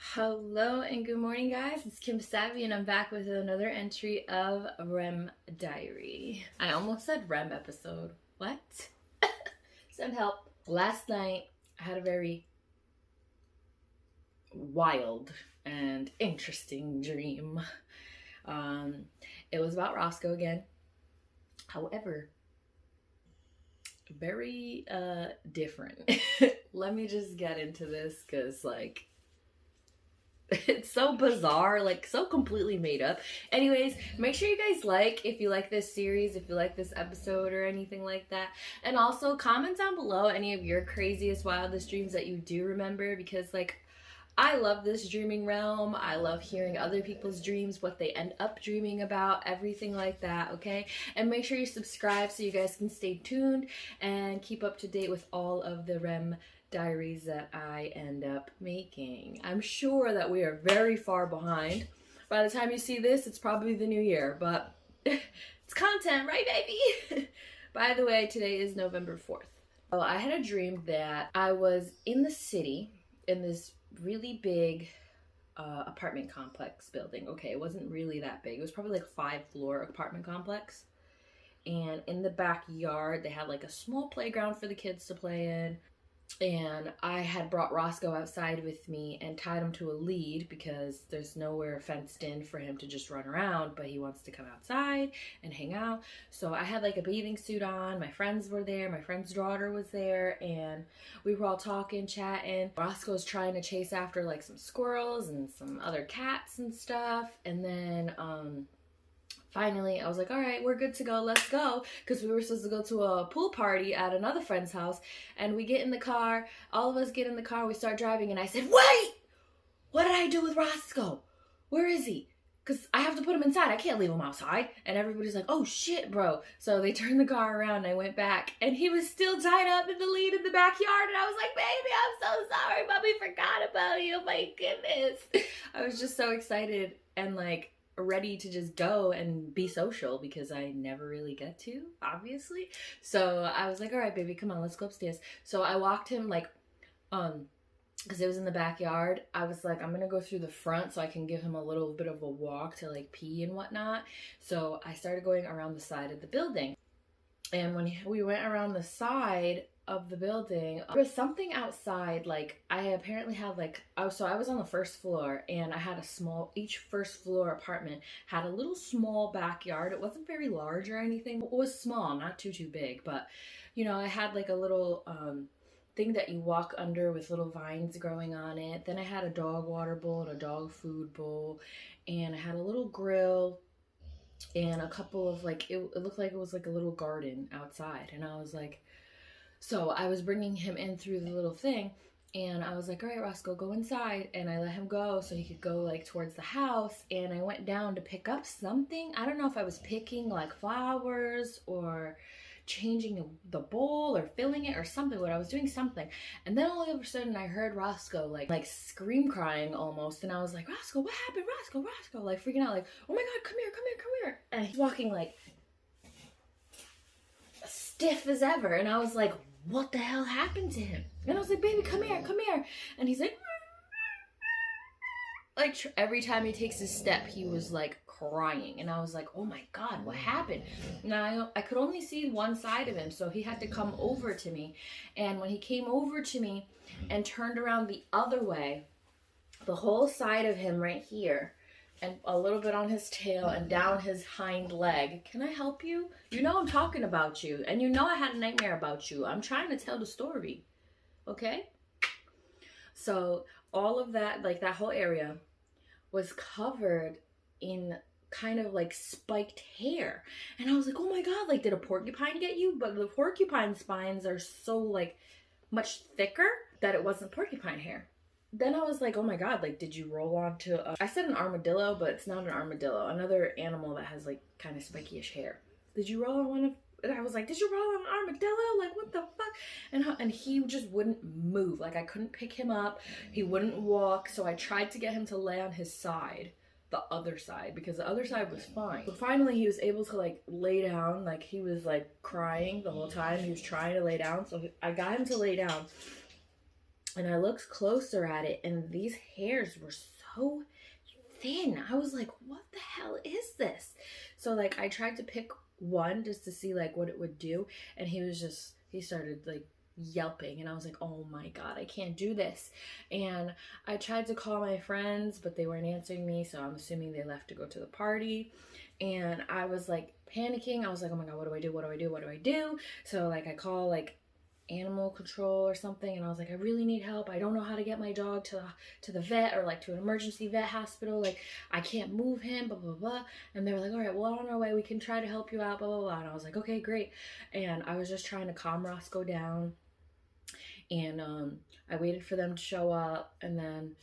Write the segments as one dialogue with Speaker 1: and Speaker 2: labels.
Speaker 1: Hello and good morning, guys. It's Kim Savvy, and I'm back with another entry of REM Diary. I almost said REM episode. What? Send help. Last night, I had a very wild and interesting dream. It was about Roscoe again. However, very different. Let me just get into this because, it's so bizarre, so completely made up. Anyways, make sure you guys if you like this series, if you like this episode or anything like that. And also comment down below any of your craziest, wildest dreams that you do remember, because I love this dreaming realm. I love hearing other people's dreams, what they end up dreaming about, everything like that, okay? And make sure you subscribe so you guys can stay tuned and keep up to date with all of the REM diaries that I end up making. I'm sure that we are very far behind. By the time you see this, it's probably the new year, but it's content, right, baby? By the way, today is November 4th. So I had a dream that I was in the city in this really big apartment complex building. Okay, it wasn't really that big. It was probably like a 5-floor apartment complex. And in the backyard, they had like a small playground for the kids to play in. And I had brought Roscoe outside with me and tied him to a lead because there's nowhere fenced in for him to just run around, but he wants to come outside and hang out. So I had like a bathing suit on. My friends were there. My friend's daughter was there, and we were all talking, chatting. Roscoe's trying to chase after like some squirrels and some other cats and stuff. And then finally, I was like, all right, we're good to go. Let's go. Because we were supposed to go to a pool party at another friend's house. And we get in the car. All of us get in the car. We start driving. And I said, wait! What did I do with Roscoe? Where is he? Because I have to put him inside. I can't leave him outside. And everybody's like, oh, shit, bro. So they turned the car around. And I went back. And he was still tied up in the lead in the backyard. And I was like, baby, I'm so sorry. Mommy forgot about you. My goodness. I was just so excited and ready to just go and be social because I never really get to, obviously. So I was like, all right, baby, come on, let's go upstairs. So I walked him because it was in the backyard. I was like, I'm gonna go through the front so I can give him a little bit of a walk to pee and whatnot. So I started going around the side of the building. And when we went around the side of the building, there was something outside. I apparently had so I was on the first floor, and I had each first floor apartment had a little small backyard. It wasn't very large or anything. It was small, not too big, but I had a little thing that you walk under with little vines growing on it. Then I had a dog water bowl and a dog food bowl, and I had a little grill and a couple of it looked like it was a little garden outside. And I was like, so I was bringing him in through the little thing, and I was like, all right, Roscoe, go inside. And I let him go so he could go towards the house. And I went down to pick up something. I don't know if I was picking flowers or changing the bowl or filling it or something, but I was doing something. And then all of a sudden I heard Roscoe like scream crying almost. And I was like, Roscoe, what happened? Roscoe, freaking out, oh my God, come here. And he's walking stiff as ever. And I was like, what the hell happened to him? And I was like, baby, come here. And he's like every time he takes a step, he was crying. And I was like, oh my God, what happened? Now I could only see one side of him, so he had to come over to me. And when he came over to me and turned around the other way, the whole side of him right here, and a little bit on his tail and down his hind leg. Can I help you? You know I'm talking about you. And you know I had a nightmare about you. I'm trying to tell the story. Okay? So all of that, that whole area was covered in kind of spiked hair. And I was like, oh my God, did a porcupine get you? But the porcupine spines are so much thicker that it wasn't porcupine hair. Then I was like, oh my God, did you roll onto I said an armadillo, but it's not an armadillo. Another animal that has kind of spiky-ish hair. Did you roll on one of, and I was like, did you roll on an armadillo? What the fuck? And he just wouldn't move. I couldn't pick him up. He wouldn't walk. So I tried to get him to lay on his side, the other side, because the other side was fine. But finally he was able to lay down. He was crying the whole time. He was trying to lay down. So I got him to lay down. And I looked closer at it, and these hairs were so thin. I was like, what the hell is this? So like I tried to pick one just to see like what it would do, and he started like yelping, and I was like, oh my god, I can't do this. And I tried to call my friends, but they weren't answering me, so I'm assuming they left to go to the party. And I was like panicking. I was like, oh my god, what do I do? What do I do? What do I do? So like I call like animal control or something, and I was like, I really need help. I don't know how to get my dog to the vet, or like to an emergency vet hospital. Like I can't move him, blah blah blah. And they were like, all right, well, on our way, we can try to help you out, blah blah blah. And I was like, okay, great. And I was just trying to calm Roscoe down, and I waited for them to show up. And then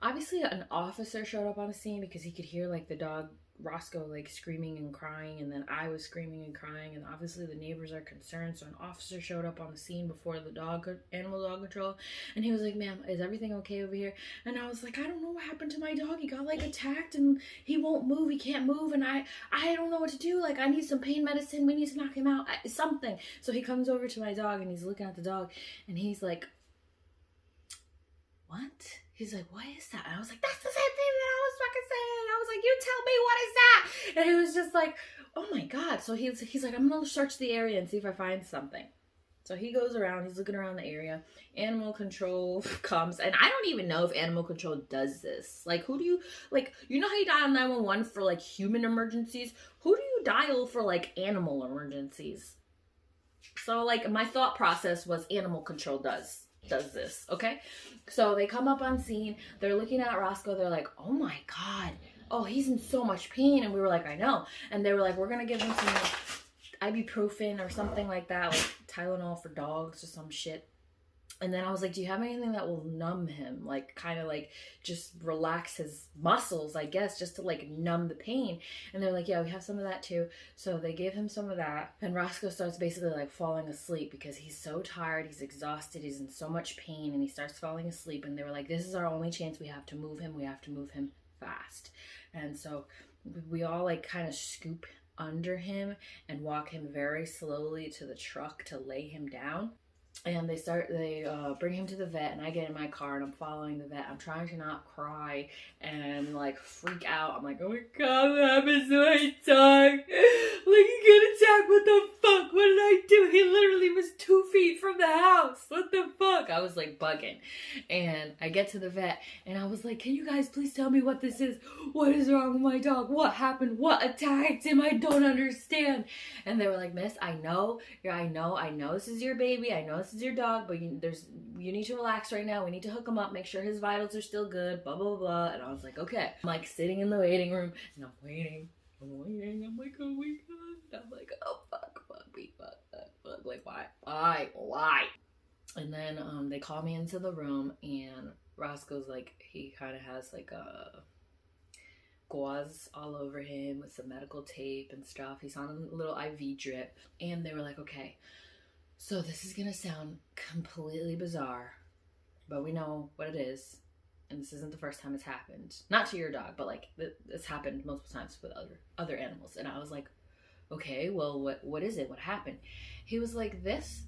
Speaker 1: obviously an officer showed up on the scene because he could hear like the dog Roscoe like screaming and crying, and then I was screaming and crying, and obviously the neighbors are concerned. So an officer showed up on the scene before the animal dog control, and he was like, ma'am, is everything okay over here? And I was like, I don't know what happened to my dog. He got like attacked and he won't move, he can't move, and I don't know what to do. Like I need some pain medicine, we need to knock him out, something. So he comes over to my dog and he's looking at the dog, and he's like, what? He's like, what is that? And I was like, that's the same thing that I was fucking saying. I was like, you tell me, what is that? And he was just like, oh my god. So he's like, I'm gonna search the area and see if I find something. So he goes around, he's looking around the area. Animal control comes, and I don't even know if animal control does this. Like, who do you, like, you know how you dial 911 for like human emergencies? Who do you dial for like animal emergencies? So like my thought process was animal control does this, okay? So they come up on scene, they're looking at Roscoe, they're like, oh my god, oh, he's in so much pain. And we were like, I know. And they were like, we're gonna give him some ibuprofen or something like that, like Tylenol for dogs or some shit. And then I was like, do you have anything that will numb him? Like, kind of like just relax his muscles, I guess, just to like numb the pain. And they're like, yeah, we have some of that too. So they gave him some of that. And Roscoe starts basically like falling asleep because he's so tired, he's exhausted, he's in so much pain, and he starts falling asleep. And they were like, this is our only chance. We have to move him. We have to move him fast. And so we all like kind of scoop under him and walk him very slowly to the truck to lay him down. And they bring him to the vet, and I get in my car and I'm following the vet. I'm trying to not cry and like freak out. I'm like, oh my god, what happened to my dog? Like, he got attacked, what the fuck? What did I do? He literally was 2 feet from the house. What the fuck? I was like bugging. And I get to the vet and I was like, can you guys please tell me what this is? What is wrong with my dog? What happened? What attacked him? I don't understand. And they were like, miss, I know this is your baby. I know this is your dog, but you need to relax right now. We need to hook him up, make sure his vitals are still good, blah, blah, blah. And I was like, okay. I'm like sitting in the waiting room and I'm waiting. I'm like, oh my god. I'm like, oh fuck. Like, why? And then they call me into the room, and Roscoe's like, he kind of has like a gauze all over him with some medical tape and stuff. He's on a little IV drip. And they were like, okay, so this is gonna sound completely bizarre, but we know what it is, and this isn't the first time it's happened. Not to your dog, but like it's happened multiple times with other animals. And I was like, okay, well, what is it? What happened? He was like, this,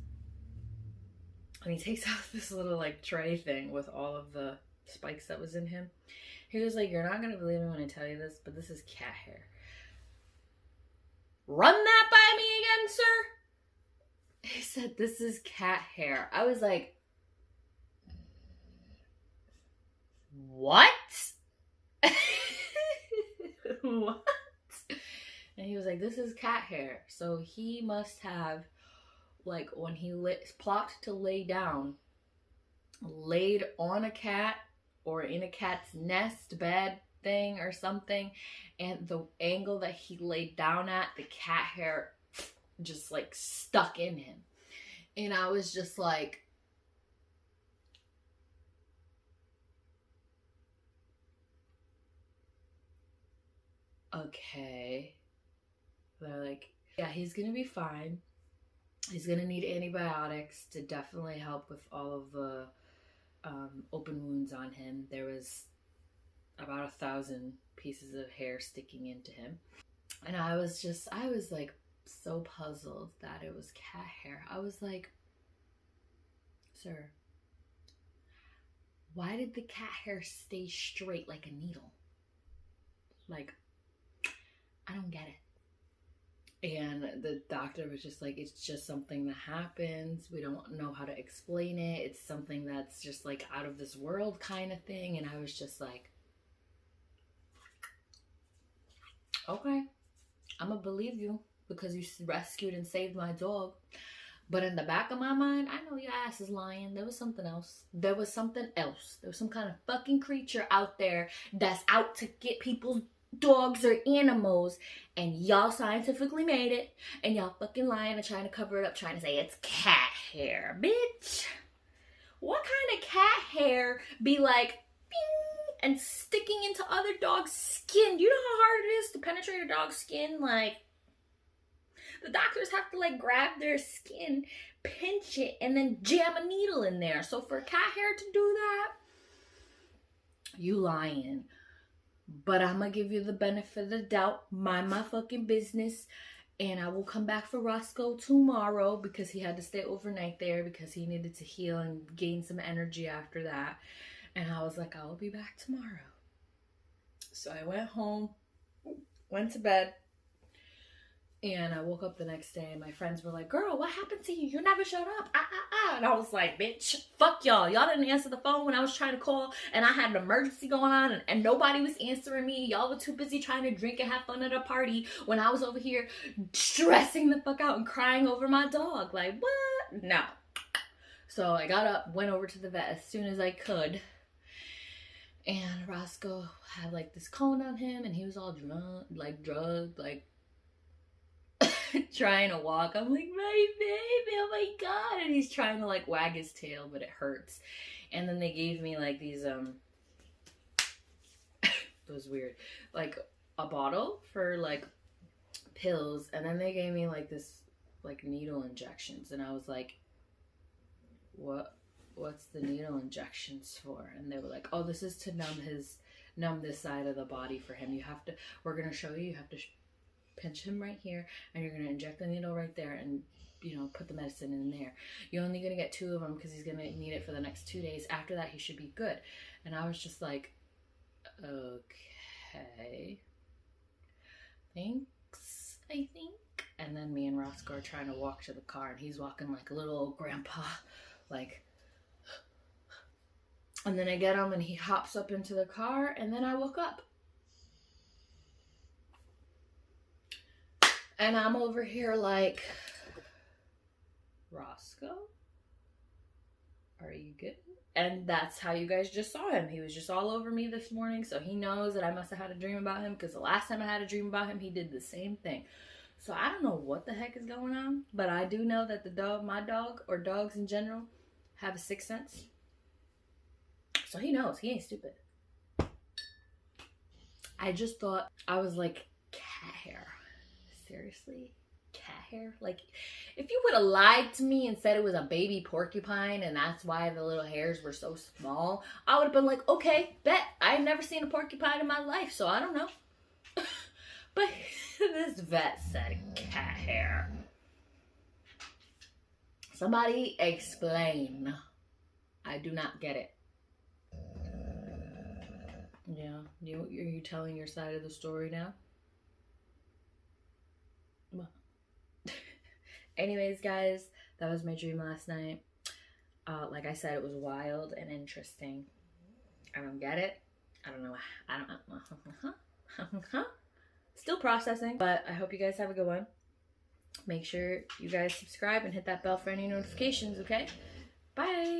Speaker 1: and he takes out this little like tray thing with all of the spikes that was in him. He was like, you're not gonna believe me when I tell you this, but this is cat hair. Run that by me again, sir? He said, this is cat hair. I was like, what? What? And he was like, this is cat hair. So he must have, like, when he plopped to lay down, laid on a cat or in a cat's nest, bed thing or something, and the angle that he laid down at, the cat hair just like stuck in him. And I was just like, okay. They're like, yeah, he's gonna be fine. He's gonna need antibiotics to definitely help with all of the open wounds on him. There was about 1,000 pieces of hair sticking into him. And I was like so puzzled that it was cat hair. I was like, sir, why did the cat hair stay straight like a needle? Like, I don't get it. And the doctor was just like, it's just something that happens. We don't know how to explain it. It's something that's just like out of this world kind of thing. And I was just like, okay, I'm gonna believe you because you rescued and saved my dog. But in the back of my mind, I know your ass is lying. There was something else. There was something else. There was some kind of fucking creature out there that's out to get people's dogs or animals. And y'all scientifically made it. And y'all fucking lying and trying to cover it up, trying to say it's cat hair. Bitch. What kind of cat hair be like, bing, and sticking into other dogs' skin? Do you know how hard it is to penetrate a dog's skin? Like, the doctors have to like grab their skin, pinch it, and then jam a needle in there. So for cat hair to do that, you lying. But I'm gonna give you the benefit of the doubt. Mind my fucking business. And I will come back for Roscoe tomorrow because he had to stay overnight there because he needed to heal and gain some energy after that. And I was like, I will be back tomorrow. So I went home, went to bed. And I woke up the next day and my friends were like, girl, what happened to you? You never showed up. And I was like, bitch, fuck y'all. Y'all didn't answer the phone when I was trying to call and I had an emergency going on and nobody was answering me. Y'all were too busy trying to drink and have fun at a party when I was over here stressing the fuck out and crying over my dog. Like, what? No. So I got up, went over to the vet as soon as I could. And Roscoe had like this cone on him and he was all drugged, trying to walk. I'm like, my baby, oh my god. And he's trying to like wag his tail, but it hurts. And then they gave me like these it was weird, like a bottle for like pills, and then they gave me like this like needle injections, and I was like, what's the needle injections for? And they were like, oh, this is to numb this side of the body for him. We're gonna show you have to pinch him right here, and you're gonna inject the needle right there, and you know, put the medicine in there. You're only gonna get 2 of them because he's gonna need it for the next 2 days. After that, he should be good. And I was just like, okay, thanks, I think. And then me and Roscoe are trying to walk to the car, and he's walking like a little old grandpa, like. And then I get him, and he hops up into the car, and then I woke up. And I'm over here like, Roscoe, are you good? And that's how you guys just saw him. He was just all over me this morning. So he knows that I must have had a dream about him because the last time I had a dream about him, he did the same thing. So I don't know what the heck is going on. But I do know that my dog, or dogs in general, have a sixth sense. So he knows. He ain't stupid. I just thought, I was like, cat hair. Seriously? Cat hair? Like, if you would have lied to me and said it was a baby porcupine and that's why the little hairs were so small, I would have been like, okay, bet. I've never seen a porcupine in my life, so I don't know. But this vet said cat hair. Somebody explain. I do not get it. Yeah, you telling your side of the story now? Anyways, guys, that was my dream last night. Like I said, it was wild and interesting. I don't get it. I don't know. Still processing, but I hope you guys have a good one. Make sure you guys subscribe and hit that bell for any notifications, okay? Bye.